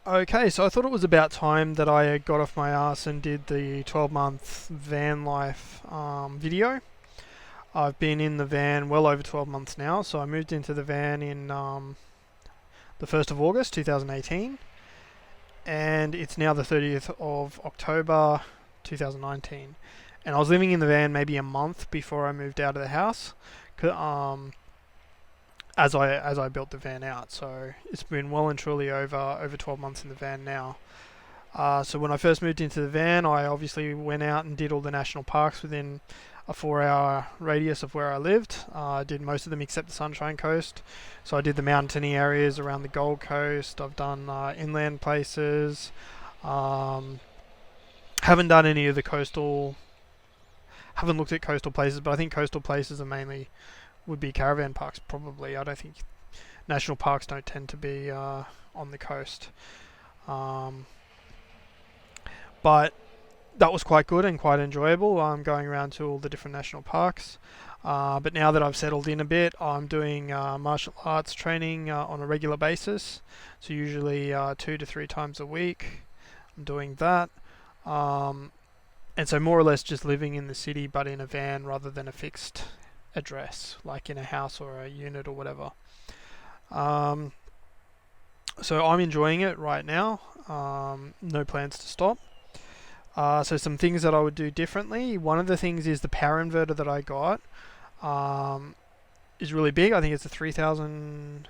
Okay, so I thought it was about time that I got off my ass and did the 12-month van life video. I've been in the van well over 12 months now, so I moved into the van in the 1st of August 2018, and it's now the 30th of October 2019. And I was living in the van maybe a month before I moved out of the house. As I built the van out. So it's been well and truly over 12 months in the van now. So when I first moved into the van, I obviously went out and did all the national parks within a 4-hour radius of where I lived. I did most of them except the Sunshine Coast. So I did the mountainy areas around the Gold Coast. I've done inland places. Um, haven't done any of the coastal. Haven't looked at coastal places, but I think coastal places are mainly would be caravan parks probably. I don't think national parks don't tend to be on the coast. Um, but that was quite good and quite enjoyable. I'm going around to all the different national parks. But now that I've settled in a bit, I'm doing martial arts training on a regular basis. So usually 2 to 3 times a week, I'm doing that. Um, and so more or less just living in the city, but in a van rather than a fixed address, like in a house or a unit or whatever. Um, so I'm enjoying it right now. No plans to stop. So some things that I would do differently. One of the things is the power inverter that I got is really big. I think it's a 3000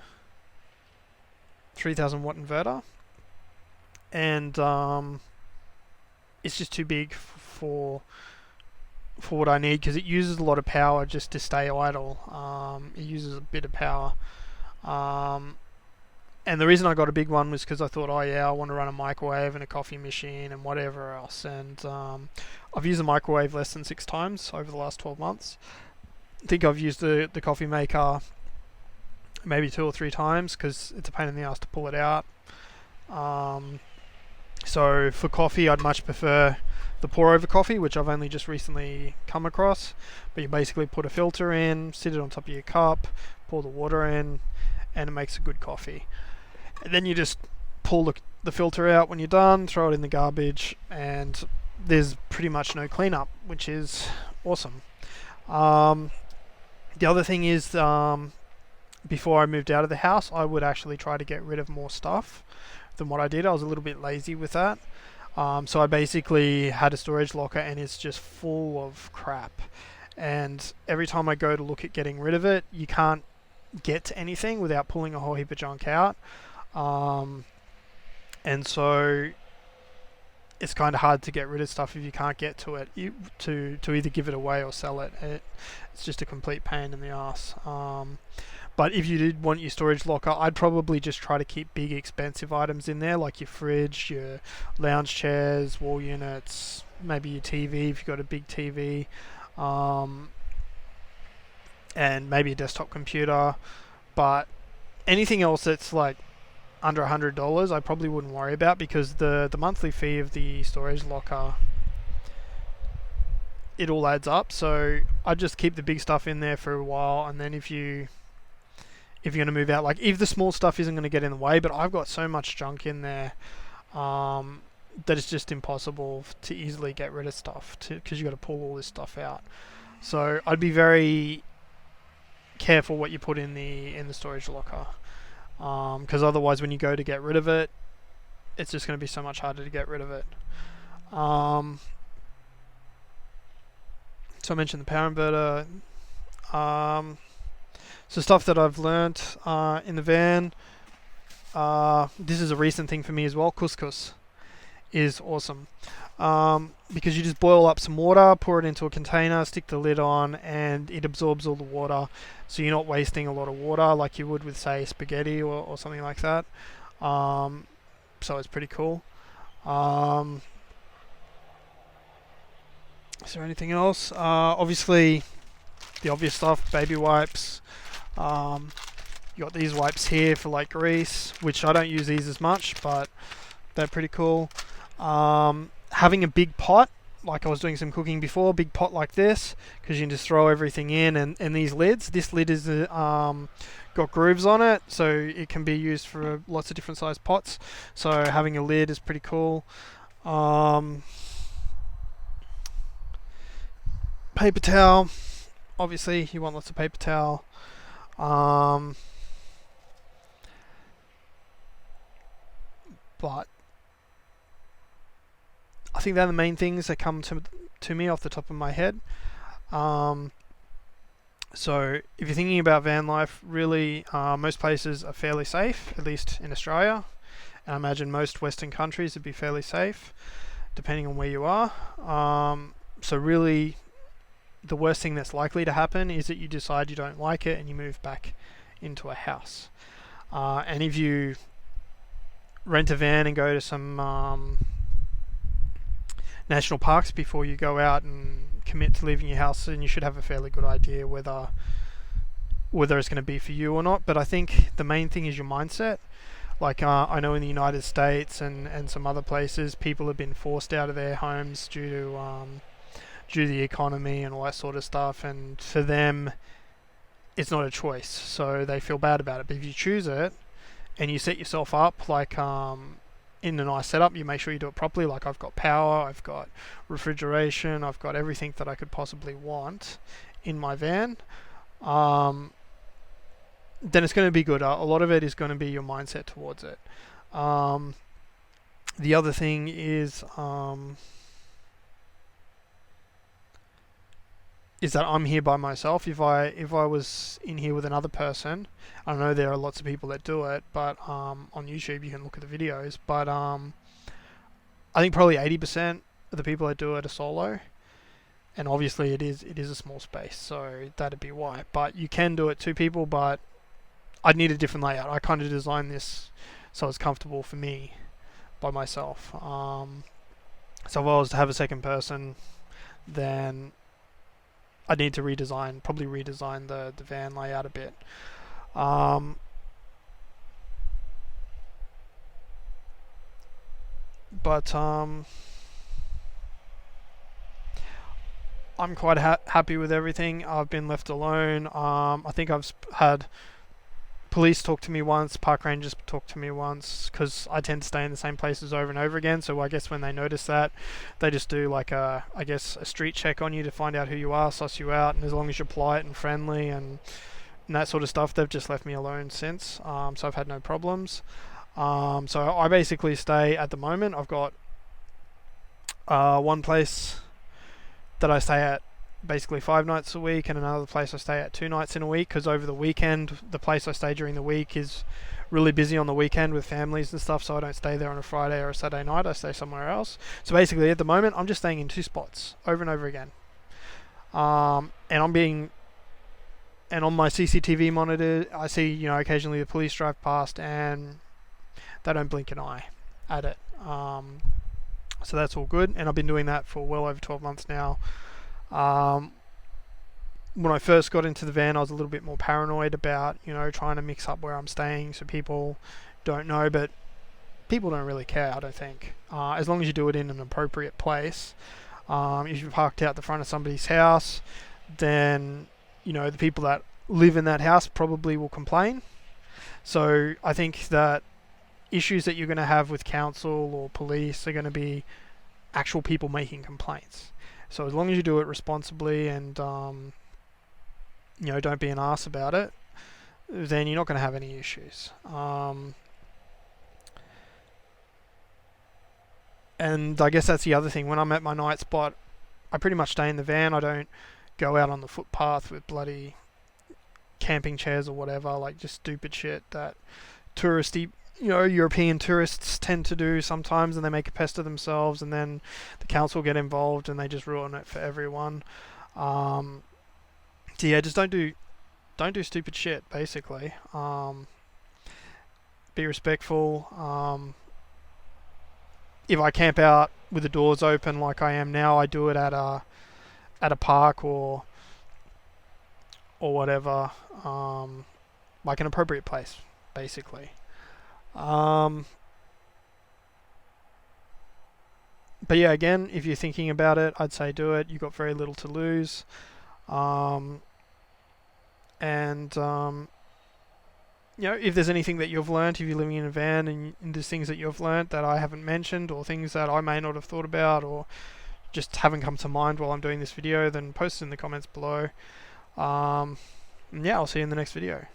watt inverter, and it's just too big for what I need because it uses a lot of power just to stay idle. It uses a bit of power. Um, and the reason I got a big one was because I thought, oh yeah, I want to run a microwave and a coffee machine and whatever else. And I've used the microwave less than 6 times over the last 12 months. I think I've used the coffee maker maybe 2 or 3 times because it's a pain in the ass to pull it out. Um, so for coffee, I'd much prefer the pour over coffee, which I've only just recently come across. But you basically put a filter in, sit it on top of your cup, pour the water in, and it makes a good coffee. And then you just pull the filter out when you're done, throw it in the garbage, and there's pretty much no cleanup, which is awesome. Um, the other thing is, before I moved out of the house, I would actually try to get rid of more stuff than what I did. I was a little bit lazy with that. So I basically had a storage locker and it's just full of crap. And every time I go to look at getting rid of it, you can't get to anything without pulling a whole heap of junk out. Um, and so it's kind of hard to get rid of stuff if you can't get to it, to either give it away or sell it. It's just a complete pain in the ass. But if you did want your storage locker, I'd probably just try to keep big expensive items in there, like your fridge, your lounge chairs, wall units, maybe your TV if you've got a big TV, um, and maybe a desktop computer. But anything else that's like under $100, I probably wouldn't worry about because the monthly fee of the storage locker, it all adds up. So I'd just keep the big stuff in there for a while, and then if you're going to move out, like if the small stuff isn't going to get in the way, but I've got so much junk in there that it's just impossible to easily get rid of stuff because you got to pull all this stuff out. So I'd be very careful what you put in the storage locker because otherwise when you go to get rid of it, it's just going to be so much harder to get rid of it. So I mentioned the power inverter. So stuff that I've learnt in the van. This is a recent thing for me as well. Couscous is awesome because you just boil up some water, pour it into a container, stick the lid on, and it absorbs all the water. So you're not wasting a lot of water like you would with, say, spaghetti or something like that. So it's pretty cool. Is there anything else? Obviously, the obvious stuff: baby wipes. You got these wipes here for like grease, which I don't use these as much, but they're pretty cool. Having a big pot like I was doing some cooking before, big pot like this, because you can just throw everything in, and these lids. This lid is got grooves on it, so it can be used for lots of different sized pots. So having a lid is pretty cool. Paper towel. Obviously, you want lots of paper towel. But I think they're the main things that come to me off the top of my head. So if you're thinking about van life, really, most places are fairly safe, at least in Australia. And I imagine most Western countries would be fairly safe, depending on where you are. So really, the worst thing that's likely to happen is that you decide you don't like it and you move back into a house. And if you rent a van and go to some national parks before you go out and commit to leaving your house, and you should have a fairly good idea whether it's going to be for you or not. But I think the main thing is your mindset. Like I know in the United States and some other places, people have been forced out of their homes due to the economy and all that sort of stuff, and for them it's not a choice, so they feel bad about it. But if you choose it and you set yourself up like in a nice setup, you make sure you do it properly. Like I've got power, I've got refrigeration, I've got everything that I could possibly want in my van. Then it's going to be good. A lot of it is going to be your mindset towards it. The other thing is that I'm here by myself. If I was in here with another person, I know there are lots of people that do it, but on YouTube you can look at the videos. But I think probably 80% of the people that do it are solo, and obviously it is a small space, so that'd be why. But you can do it two people, but I'd need a different layout. I kind of designed this so it's comfortable for me by myself. So if I was to have a second person, then I'd need to probably redesign the van layout a bit. But I'm quite happy with everything. I've been left alone. I think I've had police talk to me once, park rangers talk to me once, because I tend to stay in the same places over and over again. So I guess when they notice that, they just do like a street check on you to find out who you are, suss you out, and as long as you're polite and friendly and that sort of stuff, they've just left me alone since. So I've had no problems. So I basically stay at the moment. I've got one place that I stay at basically 5 nights a week, and another place I stay at 2 nights in a week, because over the weekend, the place I stay during the week is really busy on the weekend with families and stuff, so I don't stay there on a Friday or a Saturday night. I stay somewhere else. So basically at the moment I'm just staying in 2 spots over and over again, and on my CCTV monitor I see occasionally the police drive past and they don't blink an eye at it. So that's all good, and I've been doing that for well over 12 months now. When I first got into the van, I was a little bit more paranoid about, trying to mix up where I'm staying so people don't know, but people don't really care, I don't think. As long as you do it in an appropriate place. If you're parked out the front of somebody's house, then, the people that live in that house probably will complain. So I think that issues that you're going to have with council or police are going to be actual people making complaints. So as long as you do it responsibly and don't be an arse about it, then you're not going to have any issues. And I guess that's the other thing. When I'm at my night spot, I pretty much stay in the van. I don't go out on the footpath with bloody camping chairs or whatever, like just stupid shit that touristy European tourists tend to do sometimes, and they make a pest of themselves, and then the council get involved and they just ruin it for everyone. So yeah, just don't do stupid shit, basically. Be respectful. If I camp out with the doors open like I am now, I do it at a park or whatever, like an appropriate place, basically. But But yeah, again, if you're thinking about it, I'd say do it. You've got very little to lose. Um, and if there's anything that you've learnt, if you're living in a van and there's things that you've learnt that I haven't mentioned, or things that I may not have thought about, or just haven't come to mind while I'm doing this video, then post it in the comments below. And yeah, I'll see you in the next video.